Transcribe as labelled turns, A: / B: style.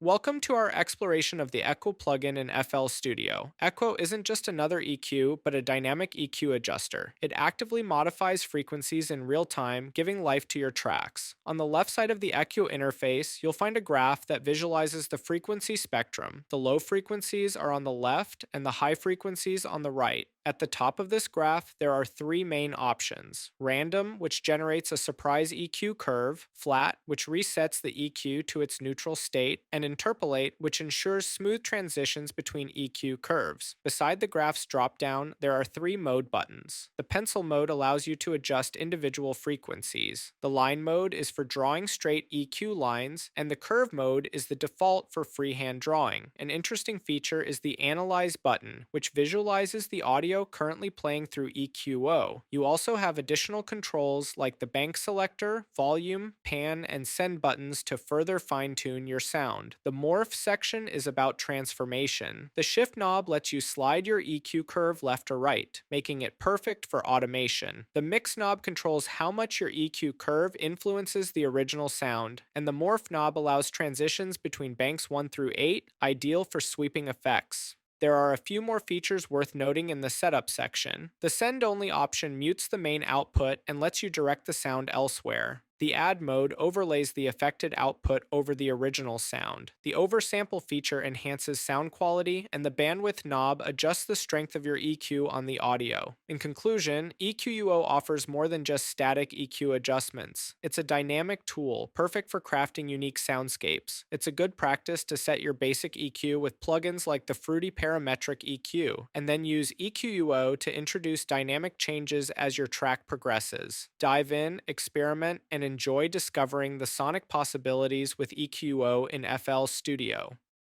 A: Welcome to our exploration of the EQUO plugin in FL Studio. EQUO isn't just another EQ, but a dynamic EQ adjuster. It actively modifies frequencies in real time, giving life to your tracks. On the left side of the EQUO interface, you'll find a graph that visualizes the frequency spectrum. The low frequencies are on the left and the high frequencies on the right. At the top of this graph, there are three main options: random, which generates a surprise EQ curve; flat, which resets the EQ to its neutral state; and interpolate, which ensures smooth transitions between EQ curves. Beside the graph's dropdown, there are three mode buttons. The pencil mode allows you to adjust individual frequencies. The line mode is for drawing straight EQ lines, and the curve mode is the default for freehand drawing. An interesting feature is the Analyze button, which visualizes the audio currently playing through EQO. You also have additional controls like the bank selector, volume, pan, and send buttons to further fine-tune your sound. The Morph section is about transformation. The shift knob lets you slide your EQ curve left or right, making it perfect for automation. The mix knob controls how much your EQ curve influences the original sound, and the Morph knob allows transitions between banks 1 through 8, ideal for sweeping effects. There are a few more features worth noting in the setup section. The send-only option mutes the main output and lets you direct the sound elsewhere. The add mode overlays the affected output over the original sound. The oversample feature enhances sound quality, and the bandwidth knob adjusts the strength of your EQ on the audio. In conclusion, EQUO offers more than just static EQ adjustments. It's a dynamic tool, perfect for crafting unique soundscapes. It's a good practice to set your basic EQ with plugins like the Fruity Parametric EQ, and then use EQUO to introduce dynamic changes as your track progresses. Dive in, experiment, and enjoy discovering the sonic possibilities with EQO in FL Studio.